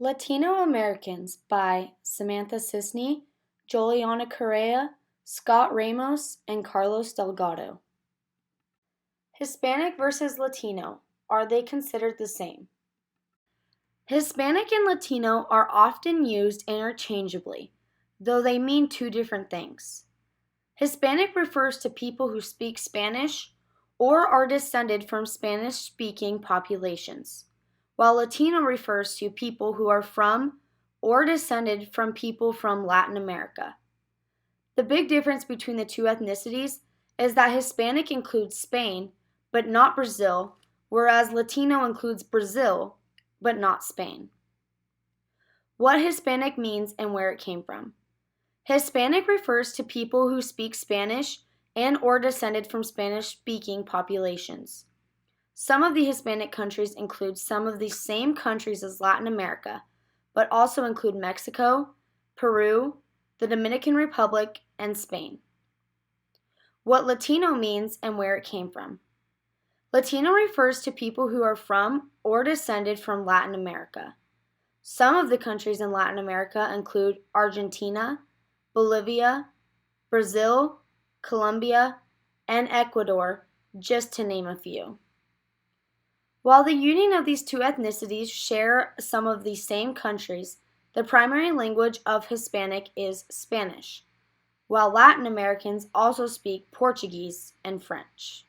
Latino Americans by Samantha Cisney, Juliana Correa, Scott Ramos, and Carlos Delgado. Hispanic versus Latino. Are they considered the same? Hispanic and Latino are often used interchangeably, though they mean two different things. Hispanic refers to people who speak Spanish or are descended from Spanish-speaking populations, while Latino refers to people who are from or descended from people from Latin America. The big difference between the two ethnicities is that Hispanic includes Spain, but not Brazil, whereas Latino includes Brazil, but not Spain. What Hispanic means and where it came from. Hispanic refers to people who speak Spanish and or descended from Spanish-speaking populations. Some of the Hispanic countries include some of the same countries as Latin America, but also include Mexico, Peru, the Dominican Republic, and Spain. What Latino means and where it came from. Latino refers to people who are from or descended from Latin America. Some of the countries in Latin America include Argentina, Bolivia, Brazil, Colombia, and Ecuador, just to name a few. While the union of these two ethnicities share some of the same countries, the primary language of Hispanic is Spanish, while Latin Americans also speak Portuguese and French.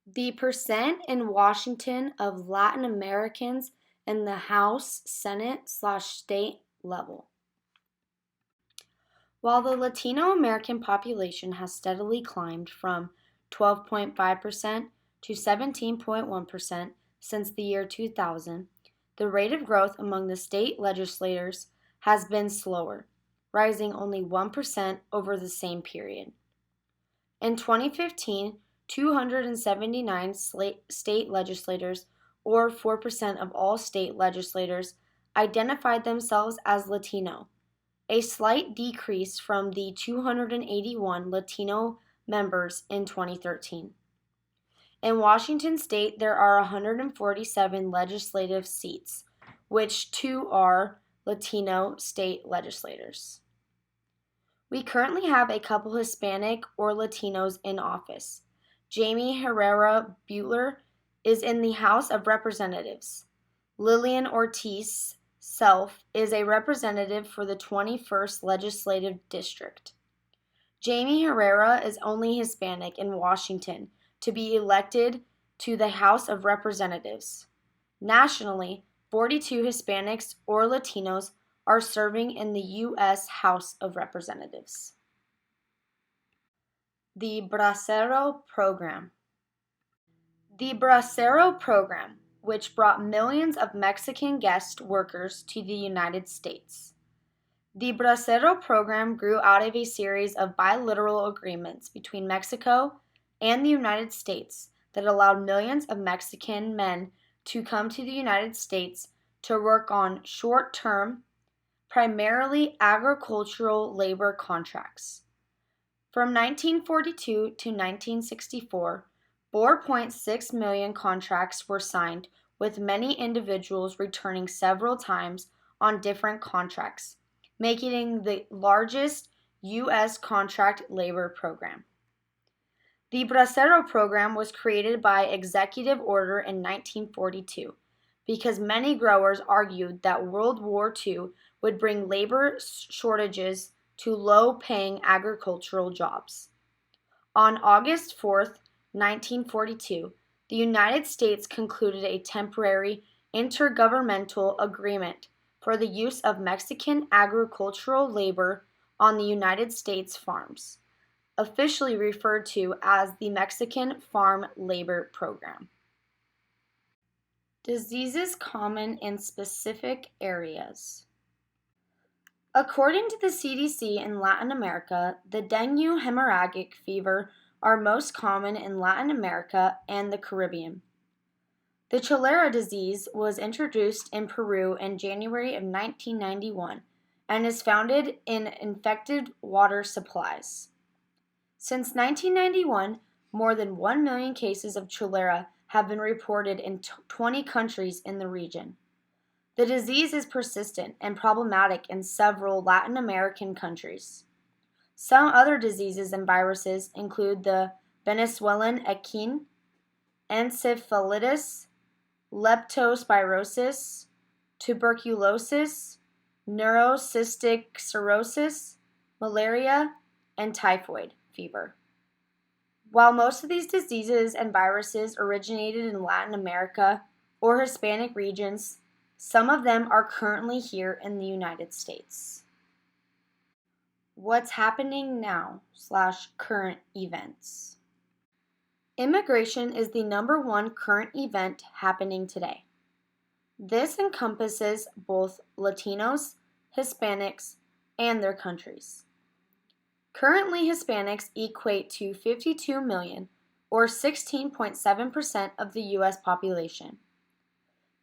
The percent in Washington of Latin Americans in the House, Senate/state level. While the Latino American population has steadily climbed from 12.5% to 17.1% since the year 2000, the rate of growth among the state legislators has been slower, rising only 1% over the same period. In 2015, 279 state legislators, or 4% of all state legislators, identified themselves as Latino, a slight decrease from the 281 Latino members in 2013. In Washington state, there are 147 legislative seats, which 2 are Latino state legislators. We currently have a couple Hispanic or Latinos in office. Jamie Herrera Butler is in the House of Representatives. Lillian Ortiz Self is a representative for the 21st Legislative District. Jamie Herrera is only Hispanic in Washington to be elected to the House of Representatives. Nationally, 42 Hispanics or Latinos are serving in the U.S. House of Representatives. The Bracero Program. The Bracero Program, which brought millions of Mexican guest workers to the United States. The Bracero Program grew out of a series of bilateral agreements between Mexico and the United States that allowed millions of Mexican men to come to the United States to work on short-term, primarily agricultural labor contracts. From 1942 to 1964, 4.6 million contracts were signed, with many individuals returning several times on different contracts, making it the largest U.S. contract labor program. The Bracero Program was created by executive order in 1942 because many growers argued that World War II would bring labor shortages to low-paying agricultural jobs. On August 4, 1942, the United States concluded a temporary intergovernmental agreement for the use of Mexican agricultural labor on the United States farms, officially referred to as the Mexican Farm Labor Program. Diseases common in specific areas. According to the CDC in Latin America, the dengue hemorrhagic fever are most common in Latin America and the Caribbean. The cholera disease was introduced in Peru in January of 1991 and is found in infected water supplies. Since 1991, more than 1 million cases of cholera have been reported in 20 countries in the region. The disease is persistent and problematic in several Latin American countries. Some other diseases and viruses include the Venezuelan equine, encephalitis, leptospirosis, tuberculosis, neurocystic cirrhosis, malaria, and typhoid fever. While most of these diseases and viruses originated in Latin America or Hispanic regions, some of them are currently here in the United States. What's happening now / current events. Immigration is the number one current event happening today. This encompasses both Latinos, Hispanics, and their countries. Currently, Hispanics equate to 52 million, or 16.7% of the U.S. population.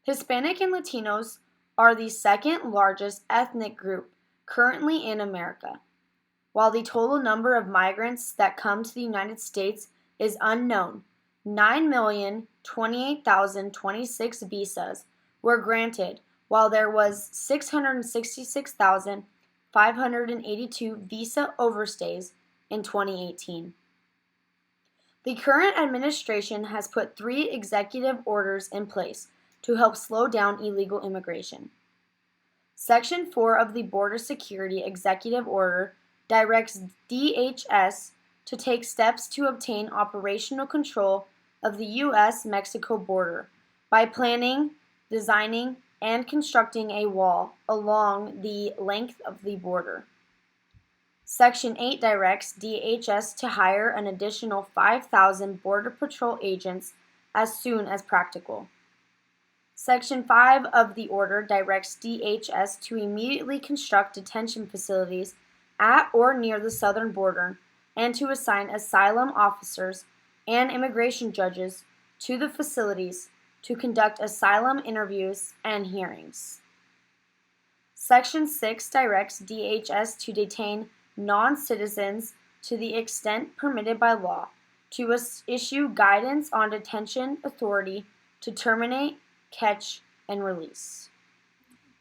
Hispanic and Latinos are the second largest ethnic group currently in America. While the total number of migrants that come to the United States is unknown, 9,028,026 visas were granted, while there was 666,582 visa overstays in 2018. The current administration has put 3 executive orders in place to help slow down illegal immigration. Section 4 of the Border Security Executive Order directs DHS to take steps to obtain operational control of the U.S.-Mexico border by planning, designing, and constructing a wall along the length of the border. Section 8 directs DHS to hire an additional 5,000 Border Patrol agents as soon as practical. Section 5 of the order directs DHS to immediately construct detention facilities at or near the southern border and to assign asylum officers and immigration judges to the facilities to conduct asylum interviews and hearings. Section 6 directs DHS to detain non-citizens to the extent permitted by law, to issue guidance on detention authority to terminate, catch, and release.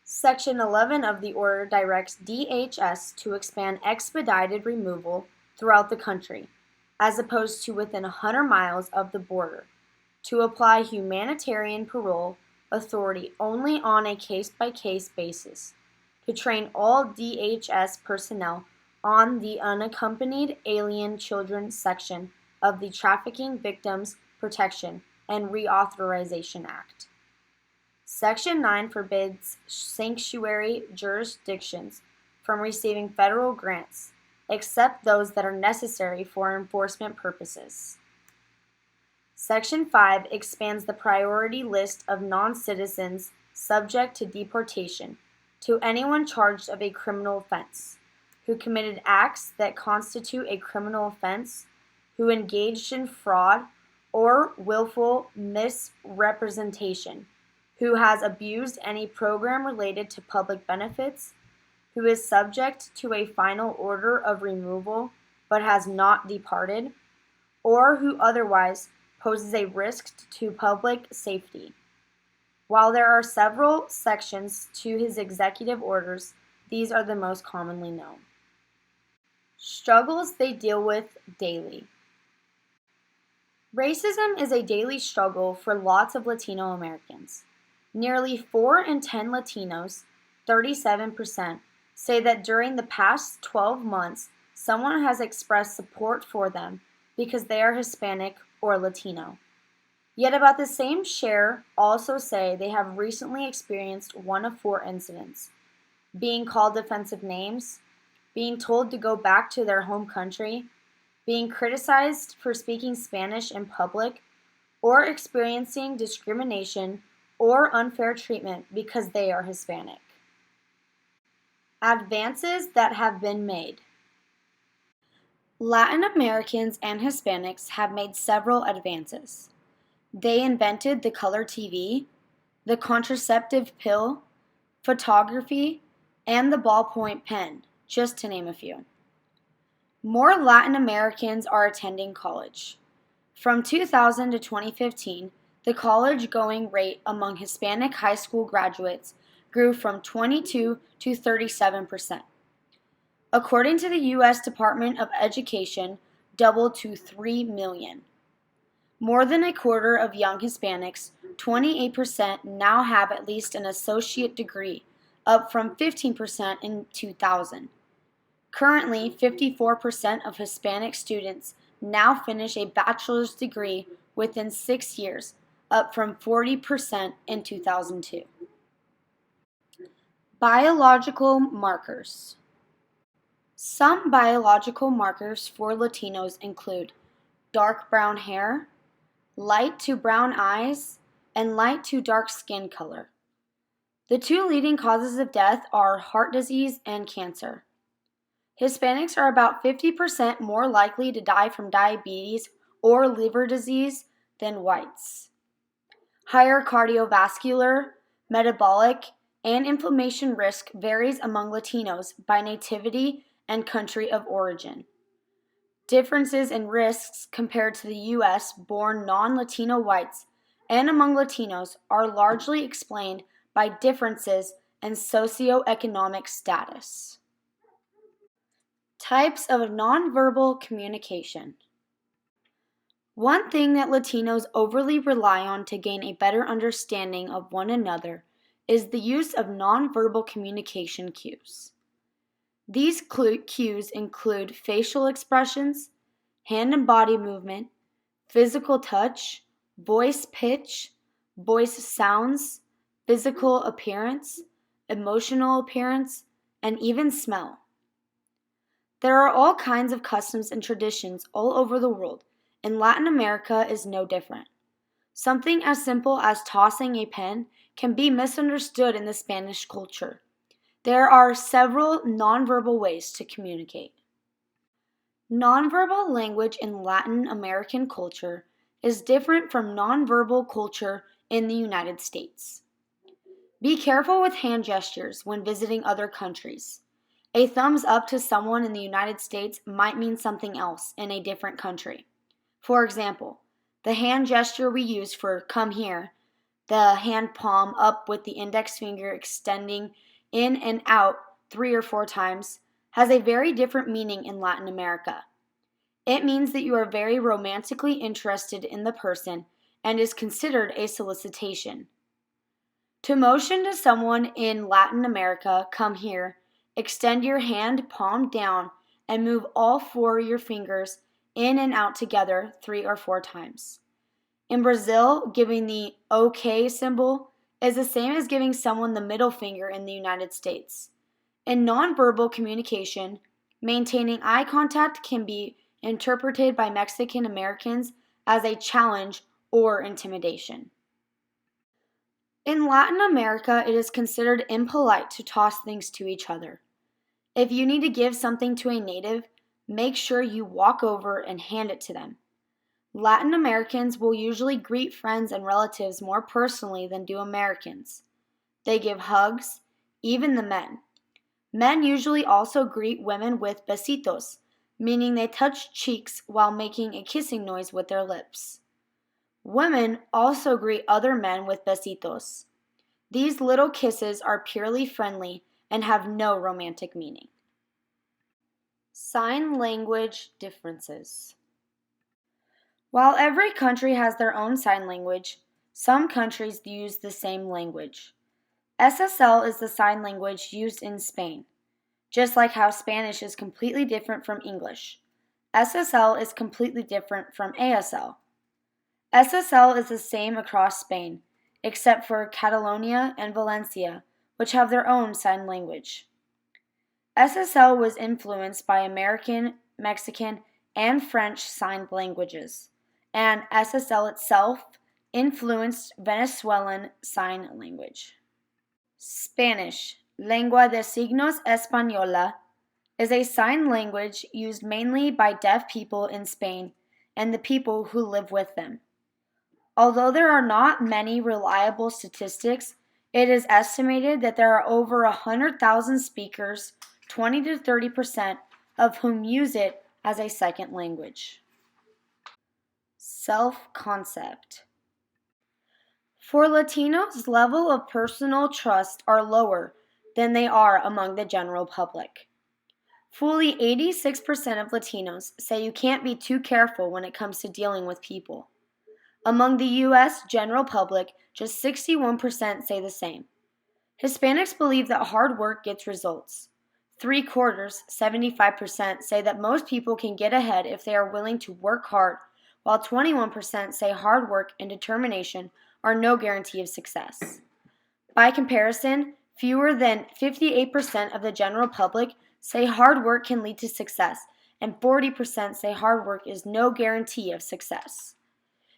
Section 11 of the order directs DHS to expand expedited removal throughout the country, as opposed to within 100 miles of the border, to apply humanitarian parole authority only on a case-by-case basis, to train all DHS personnel on the Unaccompanied Alien Children section of the Trafficking Victims Protection and Reauthorization Act. Section 9 forbids sanctuary jurisdictions from receiving federal grants, except those that are necessary for enforcement purposes. Section 5 expands the priority list of non-citizens subject to deportation to anyone charged of a criminal offense, who committed acts that constitute a criminal offense, who engaged in fraud or willful misrepresentation, who has abused any program related to public benefits, who is subject to a final order of removal but has not departed, or who otherwise poses a risk to public safety. While there are several sections to his executive orders, these are the most commonly known. Struggles they deal with daily. Racism is a daily struggle for lots of Latino Americans. Nearly 4 in 10 Latinos, 37%, say that during the past 12 months, someone has expressed support for them because they are Hispanic or Latino. Yet about the same share also say they have recently experienced one of 4 incidents: being called offensive names, being told to go back to their home country, being criticized for speaking Spanish in public, or experiencing discrimination or unfair treatment because they are Hispanic. Advances that have been made. Latin Americans and Hispanics have made several advances. They invented the color TV, the contraceptive pill, photography, and the ballpoint pen, just to name a few. More Latin Americans are attending college. From 2000 to 2015, the college-going rate among Hispanic high school graduates grew from 22 to 37%. According to the U.S. Department of Education, doubled to 3 million. More than a quarter of young Hispanics, 28%, now have at least an associate degree, up from 15% in 2000. Currently, 54% of Hispanic students now finish a bachelor's degree within 6 years, up from 40% in 2002. Biological markers. Some biological markers for Latinos include dark brown hair, light to brown eyes, and light to dark skin color. The two leading causes of death are heart disease and cancer. Hispanics are about 50% more likely to die from diabetes or liver disease than whites. Higher cardiovascular, metabolic, and inflammation risk varies among Latinos by nativity and country of origin. Differences in risks compared to the U.S. born non-Latino whites and among Latinos are largely explained by differences in socioeconomic status. Types of nonverbal communication. One thing that Latinos overly rely on to gain a better understanding of one another is the use of nonverbal communication cues. These cues include facial expressions, hand and body movement, physical touch, voice pitch, voice sounds, physical appearance, emotional appearance, and even smell. There are all kinds of customs and traditions all over the world, and Latin America is no different. Something as simple as tossing a pen can be misunderstood in the Spanish culture. There are several nonverbal ways to communicate. Nonverbal language in Latin American culture is different from nonverbal culture in the United States. Be careful with hand gestures when visiting other countries. A thumbs up to someone in the United States might mean something else in a different country. For example, the hand gesture we use for come here, the hand palm up with the index finger extending in and out 3 or 4 times, has a very different meaning in Latin America. It means that you are very romantically interested in the person and is considered a solicitation. To motion to someone in Latin America, come here, extend your hand palm down and move all 4 of your fingers in and out together 3 or 4 times. In Brazil, giving the OK symbol is the same as giving someone the middle finger in the United States. In nonverbal communication, maintaining eye contact can be interpreted by Mexican Americans as a challenge or intimidation. In Latin America, it is considered impolite to toss things to each other. If you need to give something to a native, make sure you walk over and hand it to them. Latin Americans will usually greet friends and relatives more personally than do Americans. They give hugs, even the men. Men usually also greet women with besitos, meaning they touch cheeks while making a kissing noise with their lips. Women also greet other men with besitos. These little kisses are purely friendly and have no romantic meaning. Sign language differences. While every country has their own sign language, some countries use the same language. SSL is the sign language used in Spain, just like how Spanish is completely different from English. SSL is completely different from ASL. SSL is the same across Spain, except for Catalonia and Valencia, which have their own sign language. SSL was influenced by American, Mexican, and French sign languages, and SSL itself influenced Venezuelan Sign Language. Spanish, Lengua de Signos Española, is a sign language used mainly by deaf people in Spain and the people who live with them. Although there are not many reliable statistics, it is estimated that there are over 100,000 speakers, 20 to 30% of whom use it as a second language. Self-concept. For Latinos, level of personal trust are lower than they are among the general public. Fully 86% of Latinos say you can't be too careful when it comes to dealing with people. Among the U.S. general public, just 61% say the same. Hispanics believe that hard work gets results. Three quarters, 75%, say that most people can get ahead if they are willing to work hard, while 21% say hard work and determination are no guarantee of success. By comparison, fewer than 58% of the general public say hard work can lead to success, and 40% say hard work is no guarantee of success.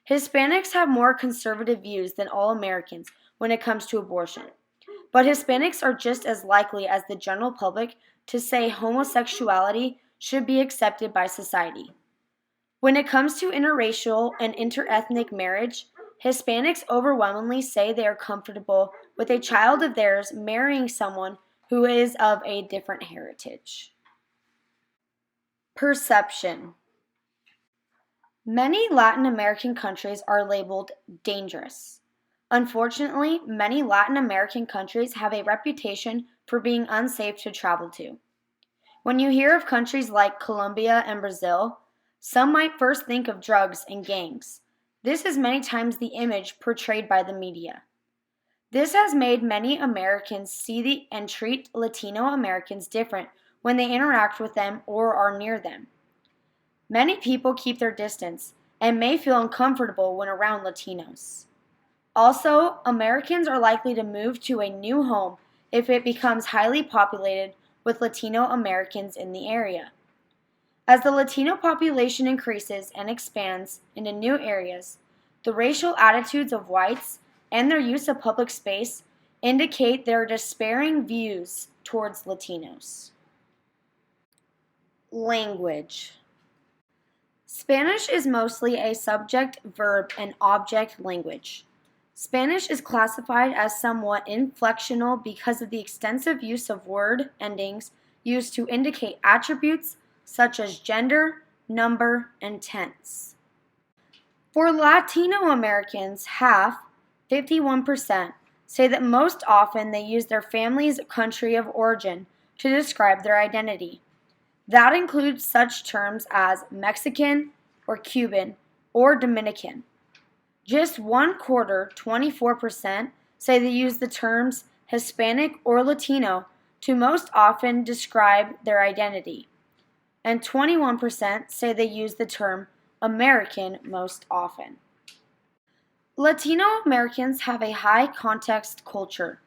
Hispanics have more conservative views than all Americans when it comes to abortion. But Hispanics are just as likely as the general public to say homosexuality should be accepted by society. When it comes to interracial and interethnic marriage, Hispanics overwhelmingly say they are comfortable with a child of theirs marrying someone who is of a different heritage. Perception. Many Latin American countries are labeled dangerous. Unfortunately, many Latin American countries have a reputation for being unsafe to travel to. When you hear of countries like Colombia and Brazil, some might first think of drugs and gangs. This is many times the image portrayed by the media. This has made many Americans see and treat Latino Americans different when they interact with them or are near them. Many people keep their distance and may feel uncomfortable when around Latinos. Also, Americans are likely to move to a new home if it becomes highly populated with Latino Americans in the area. As the Latino population increases and expands into new areas, the racial attitudes of whites and their use of public space indicate their despairing views towards Latinos. Language. Spanish is mostly a subject, verb, and object language. Spanish is classified as somewhat inflectional because of the extensive use of word endings used to indicate attributes such as gender, number, and tense. For Latino Americans, half, 51%, say that most often they use their family's country of origin to describe their identity. That includes such terms as Mexican or Cuban or Dominican. Just one quarter, 24%, say they use the terms Hispanic or Latino to most often describe their identity. And 21% say they use the term American most often. Latino Americans have a high context culture.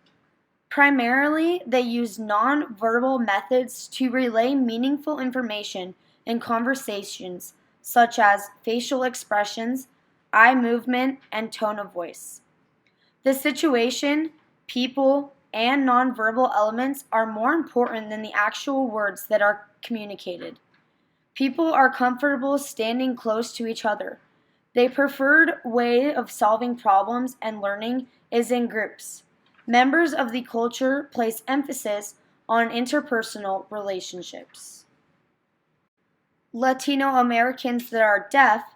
Primarily, they use non-verbal methods to relay meaningful information in conversations, such as facial expressions, eye movement, and tone of voice. The situation, people, and nonverbal elements are more important than the actual words that are communicated. People are comfortable standing close to each other. Their preferred way of solving problems and learning is in groups. Members of the culture place emphasis on interpersonal relationships. Latino Americans that are deaf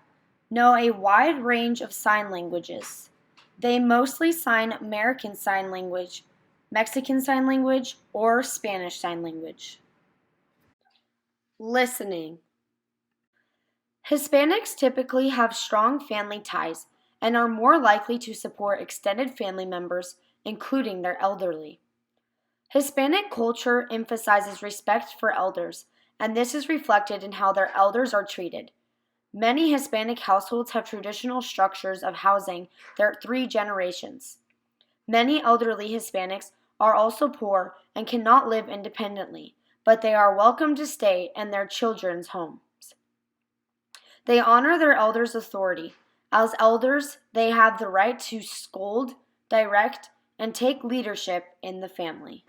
know a wide range of sign languages. They mostly sign American Sign Language, Mexican Sign Language, or Spanish Sign Language. Listening. Hispanics typically have strong family ties and are more likely to support extended family members, including their elderly. Hispanic culture emphasizes respect for elders, and this is reflected in how their elders are treated. Many Hispanic households have traditional structures of housing their three generations. Many elderly Hispanics are also poor and cannot live independently, but they are welcome to stay in their children's homes. They honor their elders' authority. As elders, they have the right to scold, direct, and take leadership in the family.